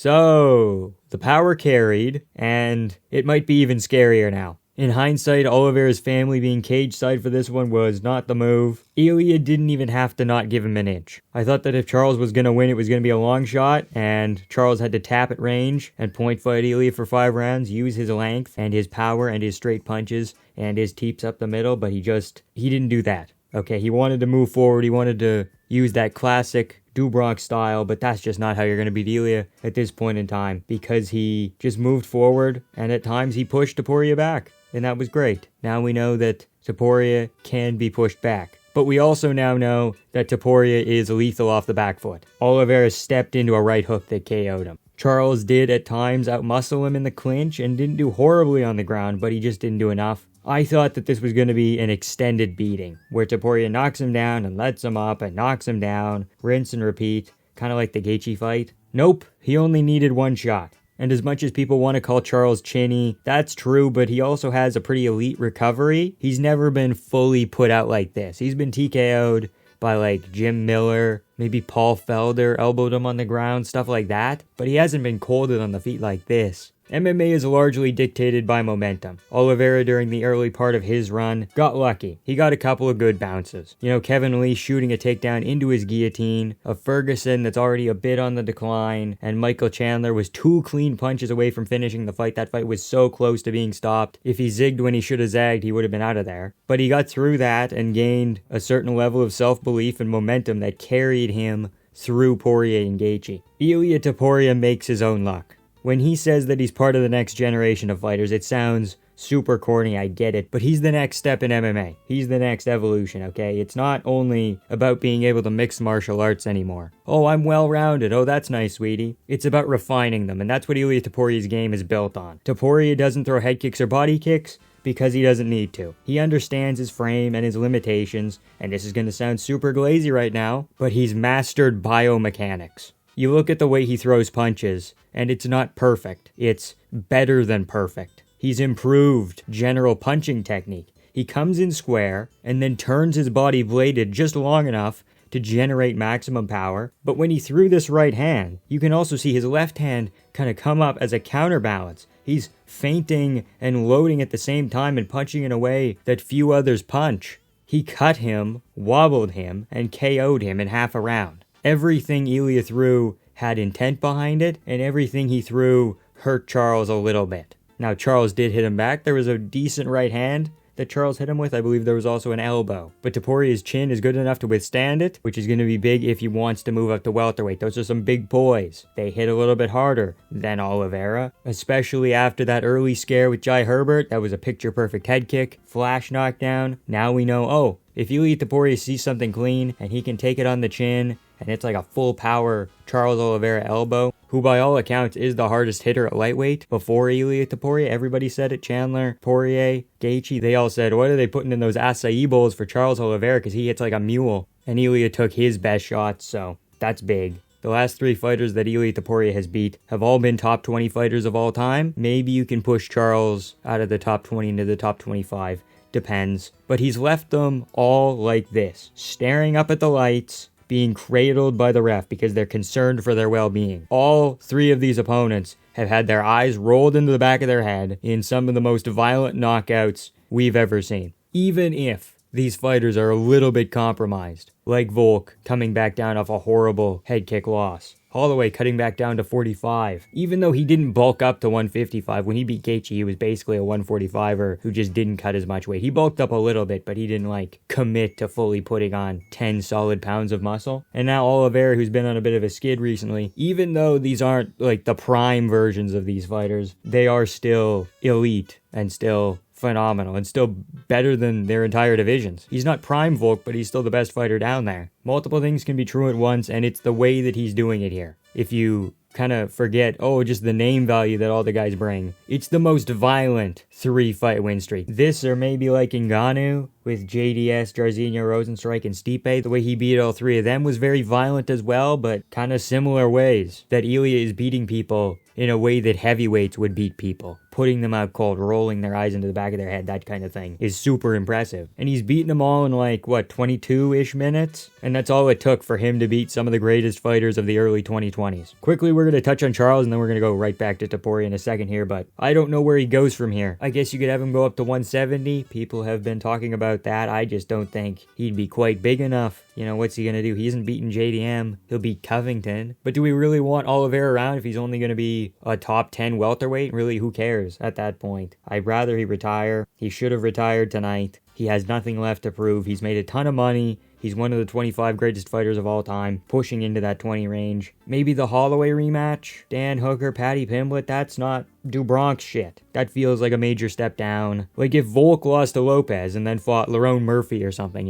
So, the power carried, and it might be even scarier now. In hindsight, Oliveira's family being cage side for this one was not the move. Ilia didn't even have to not give him an inch. I thought that if Charles was going to win, it was going to be a long shot, and Charles had to tap at range and point fight Ilia for 5 rounds, use his length and his power and his straight punches and his teeps up the middle, but he didn't do that. Okay, he wanted to move forward, he wanted to use that classic Dubronx style, but that's just not how you're going to beat Ilia at this point in time, because he just moved forward, and at times he pushed Topuria back. And that was great. Now we know that Topuria can be pushed back. But we also now know that Topuria is lethal off the back foot. Oliveira stepped into a right hook that KO'd him. Charles did at times outmuscle him in the clinch and didn't do horribly on the ground, but he just didn't do enough. I thought that this was going to be an extended beating, where Topuria knocks him down and lets him up and knocks him down, rinse and repeat, kind of like the Gaethje fight. Nope, he only needed 1 shot. And as much as people want to call Charles chinny, that's true, but he also has a pretty elite recovery. He's never been fully put out like this. He's been TKO'd by like Jim Miller, maybe Paul Felder elbowed him on the ground, stuff like that. But he hasn't been colded on the feet like this. MMA is largely dictated by momentum. Oliveira, during the early part of his run, got lucky. He got a couple of good bounces. You know, Kevin Lee shooting a takedown into his guillotine, a Ferguson that's already a bit on the decline, and Michael Chandler was 2 clean punches away from finishing the fight. That fight was so close to being stopped. If he zigged when he should have zagged, he would have been out of there. But he got through that and gained a certain level of self-belief and momentum that carried him through Poirier and Gaethje. Ilia Topuria makes his own luck. When he says that he's part of the next generation of fighters, it sounds super corny, I get it, but he's the next step in MMA. He's the next evolution, okay? It's not only about being able to mix martial arts anymore. Oh, I'm well-rounded. Oh, that's nice, sweetie. It's about refining them, and that's what Ilia Topuria's game is built on. Topuria doesn't throw head kicks or body kicks because he doesn't need to. He understands his frame and his limitations, and this is going to sound super glazy right now, but he's mastered biomechanics. You look at the way he throws punches, and it's not perfect. It's better than perfect. He's improved general punching technique. He comes in square, and then turns his body bladed just long enough to generate maximum power. But when he threw this right hand, you can also see his left hand kind of come up as a counterbalance. He's feinting and loading at the same time and punching in a way that few others punch. He cut him, wobbled him, and KO'd him in half a round. Everything Ilia threw had intent behind it, and everything he threw hurt Charles a little bit. Now, Charles did hit him back. There was a decent right hand that Charles hit him with. I believe there was also an elbow. But Topuria's chin is good enough to withstand it, which is going to be big if he wants to move up to welterweight. Those are some big boys. They hit a little bit harder than Oliveira, especially after that early scare with Jai Herbert. That was a picture-perfect head kick, flash knockdown. Now we know, oh, if Ilia Topuria sees something clean and he can take it on the chin, and it's like a full power Charles Oliveira elbow, who by all accounts is the hardest hitter at lightweight before Ilia Topuria. Everybody said it. Chandler, Poirier, Gaethje, they all said, what are they putting in those acai bowls for Charles Oliveira, because he hits like a mule. And Ilia took his best shots, so that's big. The last 3 fighters that Ilia Topuria has beat have all been top 20 fighters of all time. Maybe you can push Charles out of the top 20 into the top 25. Depends. But he's left them all like this, staring up at the lights, being cradled by the ref because they're concerned for their well-being. All 3 of these opponents have had their eyes rolled into the back of their head in some of the most violent knockouts we've ever seen. Even if these fighters are a little bit compromised, like Volk coming back down off a horrible head kick loss. Holloway cutting back down to 45. Even though he didn't bulk up to 155, when he beat Gaethje, he was basically a 145er who just didn't cut as much weight. He bulked up a little bit, but he didn't commit to fully putting on 10 solid pounds of muscle. And now Oliveira, who's been on a bit of a skid recently, even though these aren't the prime versions of these fighters, they are still elite and still phenomenal and still better than their entire divisions. He's not prime Volk, but he's still the best fighter down there. Multiple things can be true at once, and it's the way that he's doing it here. If you kind of forget, just the name value that all the guys bring, it's the most violent 3-fight win streak. This, or maybe like Ngannou with JDS, Jairzinho, Rosenstrike, and Stipe, the way he beat all 3 of them was very violent as well, but kind of similar ways that Ilia is beating people in a way that heavyweights would beat people. Putting them out cold, rolling their eyes into the back of their head, that kind of thing is super impressive. And he's beaten them all in 22-ish minutes? And that's all it took for him to beat some of the greatest fighters of the early 2020s. Quickly, we're going to touch on Charles, and then we're going to go right back to Topuria in a second here, but I don't know where he goes from here. I guess you could have him go up to 170. People have been talking about that. I just don't think he'd be quite big enough. What's he going to do? He hasn't beaten JDM. He'll beat Covington. But do we really want Oliveira around if he's only going to be a top 10 welterweight? Really, who cares at that point? I'd rather he retire. He should have retired tonight. He has nothing left to prove. He's made a ton of money. He's one of the 25 greatest fighters of all time, pushing into that 20 range. Maybe the Holloway rematch? Dan Hooker, Paddy Pimblett? That's not Dubronx shit. That feels like a major step down. Like if Volk lost to Lopez and then fought Lerone Murphy or something,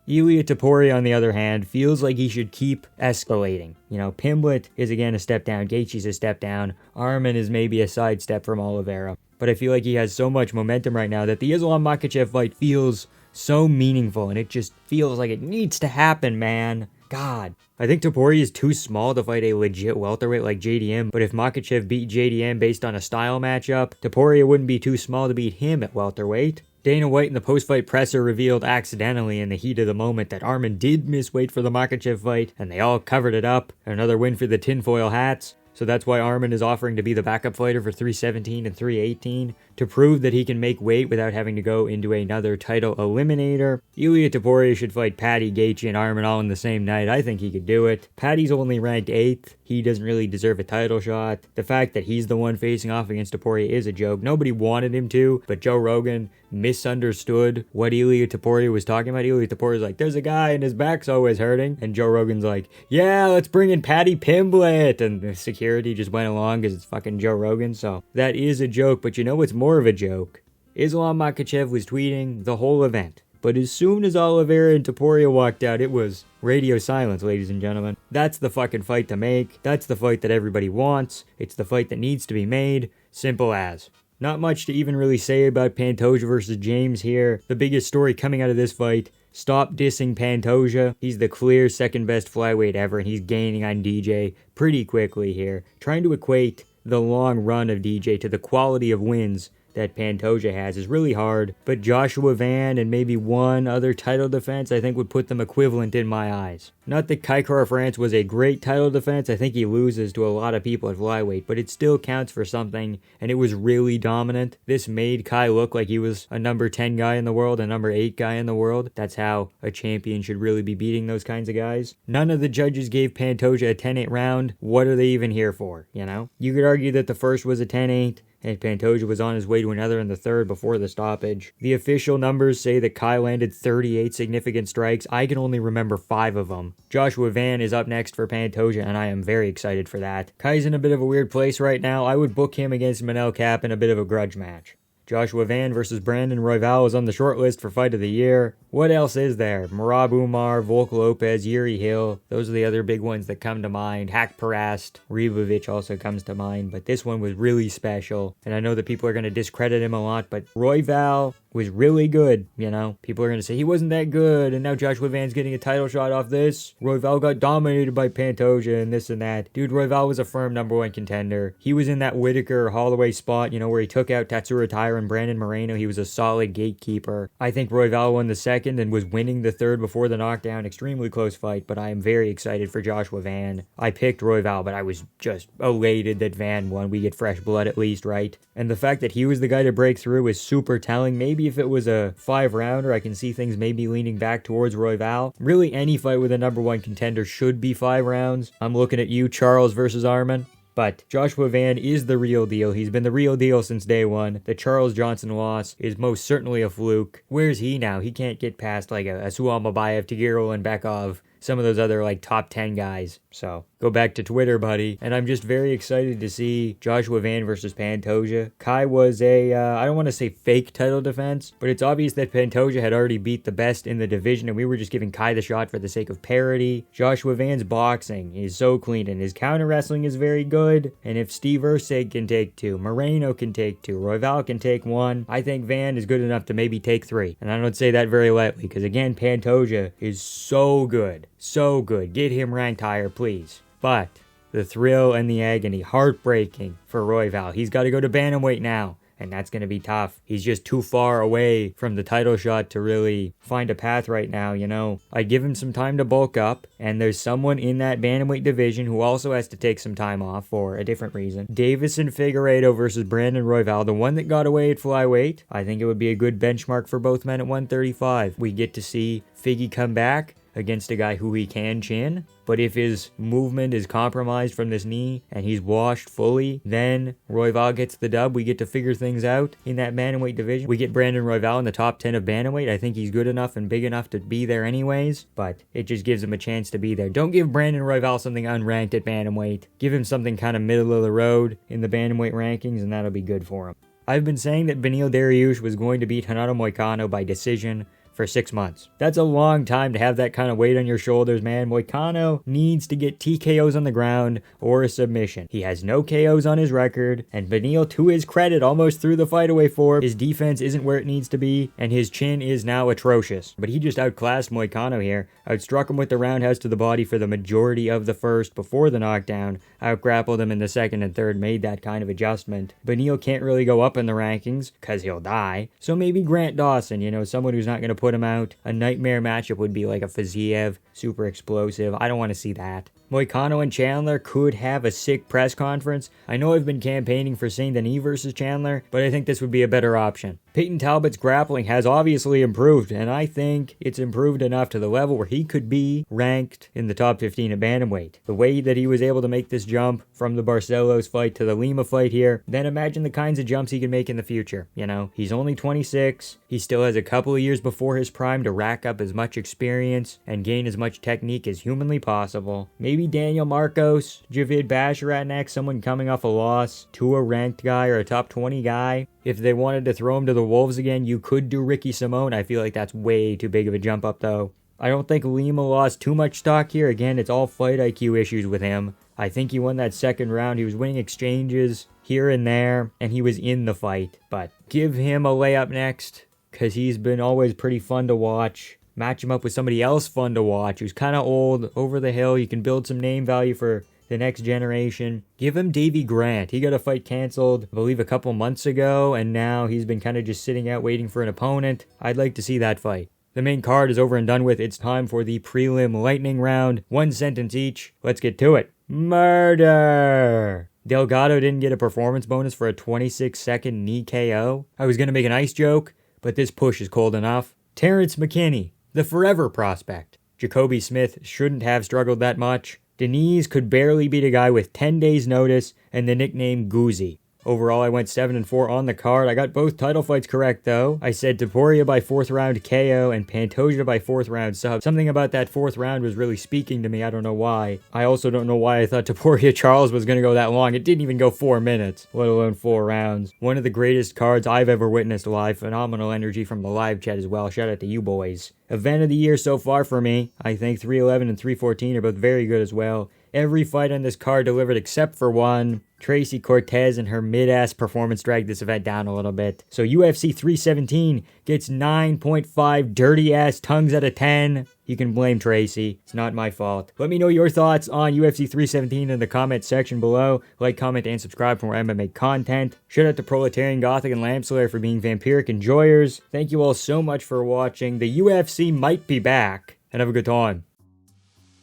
Ilia Topuria, on the other hand, feels like he should keep escalating. Pimblett is again a step down. Gaethje's a step down. Arman is maybe a sidestep from Oliveira. But I feel like he has so much momentum right now that the Islam Makhachev fight feels so meaningful, and it just feels like it needs to happen, man. God. I think Topuria is too small to fight a legit welterweight like JDM, but if Makhachev beat JDM based on a style matchup, Topuria wouldn't be too small to beat him at welterweight. Dana White in the post-fight presser revealed accidentally in the heat of the moment that Arman did miss weight for the Makhachev fight, and they all covered it up. Another win for the tinfoil hats. So that's why Arman is offering to be the backup fighter for 317 and 318 to prove that he can make weight without having to go into another title eliminator. Ilia Topuria should fight Paddy, Gaethje, and Arman all in the same night. I think he could do it. Paddy's only ranked 8th. He doesn't really deserve a title shot. The fact that he's the one facing off against Topuria is a joke. Nobody wanted him to, but Joe Rogan misunderstood what Ilia Topuria was talking about. Ilia Topuria's like, there's a guy and his back's always hurting. And Joe Rogan's like, yeah, let's bring in Paddy Pimblett. And the security just went along because it's fucking Joe Rogan. So that is a joke, but what's more of a joke? Islam Makhachev was tweeting the whole event. But as soon as Oliveira and Topuria walked out, it was radio silence, ladies and gentlemen. That's the fucking fight to make. That's the fight that everybody wants. It's the fight that needs to be made. Simple as. Not much to even really say about Pantoja versus James here. The biggest story coming out of this fight, stop dissing Pantoja. He's the clear second best flyweight ever, and he's gaining on DJ pretty quickly here. Trying to equate the long run of DJ to the quality of wins that Pantoja has is really hard, but Joshua Van and maybe one other title defense I think would put them equivalent in my eyes. Not that Kai Kara-France was a great title defense, I think he loses to a lot of people at flyweight, but it still counts for something, and it was really dominant. This made Kai look like he was a number 10 guy in the world, a number 8 guy in the world. That's how a champion should really be beating those kinds of guys. None of the judges gave Pantoja a 10-8 round. What are they even here for, You could argue that the first was a 10-8, and Pantoja was on his way to another in the third before the stoppage. The official numbers say that Kai landed 38 significant strikes. I can only remember 5 of them. Joshua Van is up next for Pantoja, and I am very excited for that. Kai's in a bit of a weird place right now. I would book him against Manel Kape in a bit of a grudge match. Joshua Van versus Brandon Royval is on the short list for Fight of the Year. What else is there? Merab Umar, Volk Lopez, Yuri Hill. Those are the other big ones that come to mind. Hak Parast, Ribovic also comes to mind. But this one was really special. And I know that people are going to discredit him a lot, but Royval was really good, People are going to say he wasn't that good, and now Joshua Van's getting a title shot off this. Royval got dominated by Pantoja and this and that. Dude, Royval was a firm number 1 contender. He was in that Whitaker-Holloway spot, where he took out Tatsuro Taira and Brandon Moreno. He was a solid gatekeeper. I think Royval won the second and was winning the third before the knockdown. Extremely close fight, but I am very excited for Joshua Van. I picked Royval, but I was just elated that Van won. We get fresh blood at least, right? And the fact that he was the guy to break through is super telling. Maybe if it was a 5-rounder, I can see things maybe leaning back towards Royval. Really, any fight with a number 1 contender should be 5 rounds. I'm looking at you, Charles versus Arman. But Joshua Van is the real deal. He's been the real deal since day one. The Charles Johnson loss is most certainly a fluke. Where's he now? He can't get past like a Sual Mabayev, Tagiro, and Bekov. Some of those other top 10 guys. So go back to Twitter, buddy. And I'm just very excited to see Joshua Van versus Pantoja. Kai was I don't want to say fake title defense, but it's obvious that Pantoja had already beat the best in the division, and we were just giving Kai the shot for the sake of parity. Joshua Van's boxing is so clean, and his counter wrestling is very good. And if Steve Erceg can take 2, Moreno can take 2, Royval can take 1, I think Van is good enough to maybe take 3. And I don't say that very lightly, because again, Pantoja is so good. So good. Get him ranked higher, please. But The thrill and the agony. Heartbreaking for Royval. He's got to go to bantamweight now. And that's going to be tough. He's just too far away from the title shot to really find a path right now, you know. I'd give him some time to bulk up, and there's someone in that bantamweight division who also has to take some time off for a different reason. Davison Figueiredo versus Brandon Royval, the one that got away at flyweight. I think it would be a good benchmark for both men at 135. We get to see Figgy come back against a guy who he can chin. But if his movement is compromised from this knee and he's washed fully, then Royval gets the dub. We get to figure things out in that bantamweight division. We get Brandon Royval in the top 10 of bantamweight. I think he's good enough and big enough to be there anyways, but it just gives him a chance to be there. Don't give Brandon Royval something unranked at bantamweight. Give him something kind of middle of the road in the bantamweight rankings, and that'll be good for him. I've been saying that Beneil Dariush was going to beat Renato Moicano by decision for 6 months. That's a long time to have that kind of weight on your shoulders, man. Moicano needs to get TKOs on the ground or a submission. He has no KOs on his record, and Beneil, to his credit, almost threw the fight away for him. His defense isn't where it needs to be, and his chin is now atrocious. But he just outclassed Moicano here. Outstruck him with the roundhouse to the body for the majority of the first before the knockdown. Outgrappled him in the second and third, made that kind of adjustment. Beneil can't really go up in the rankings, because he'll die. So maybe Grant Dawson, you know, someone who's not going to put him out. A nightmare matchup would be like a Fiziev, super explosive. I don't want to see that. Moicano and Chandler could have a sick press conference. I know I've been campaigning for Saint Denis versus Chandler, but I think this would be a better option. Peyton Talbott's grappling has obviously improved, and I think it's improved enough to the level where he could be ranked in the top 15 at bantamweight. The way that he was able to make this jump from the Barcelos fight to the Lima fight here, then imagine the kinds of jumps he can make in the future, you know? He's only 26, he still has a couple of years before his prime to rack up as much experience and gain as much technique as humanly possible. Maybe Daniel Marcos, Javid Basharat next, someone coming off a loss to a ranked guy or a top 20 guy. If they wanted to throw him to the wolves again, you could do Ricky Simone. I feel like that's way too big of a jump up, though. I don't think Lima lost too much stock here. Again, it's all fight IQ issues with him. I think he won that second round. He was winning exchanges here and there, and he was in the fight. But give him a layup next, because he's been always pretty fun to watch. Match him up with somebody else fun to watch, who's kind of old, over the hill. You can build some name value for the next generation. Give him Davy Grant. He got a fight canceled, I believe, a couple months ago, and now he's been kind of just sitting out waiting for an opponent. I'd like to see that fight. The main card is over and done with. It's time for the prelim lightning round. 1 sentence each. Let's get to it. Murder! Delgado didn't get a performance bonus for a 26-second knee KO. I was going to make an ice joke, but this push is cold enough. Terrence McKinney, the forever prospect. Jacoby Smith shouldn't have struggled that much. Denise could barely beat a guy with 10 days notice and the nickname Goozy. Overall, I went 7-4 on the card. I got both title fights correct, though. I said Topuria by 4th round KO and Pantoja by 4th round sub. Something about that 4th round was really speaking to me. I don't know why. I also don't know why I thought Topuria Charles was going to go that long. It didn't even go 4 minutes, let alone 4 rounds. One of the greatest cards I've ever witnessed live. Phenomenal energy from the live chat as well. Shout out to you boys. Event of the year so far for me. I think 311 and 314 are both very good as well. Every fight on this card delivered except for one. Tracy Cortez and her mid-ass performance dragged this event down a little bit. So UFC 317 gets 9.5 dirty-ass tongues out of 10. You can blame Tracy. It's not my fault. Let me know your thoughts on UFC 317 in the comment section below. Like, comment, and subscribe for more MMA content. Shout out to Proletarian Gothic and Lampslayer for being vampiric enjoyers. Thank you all so much for watching. The UFC might be back. And have a good time.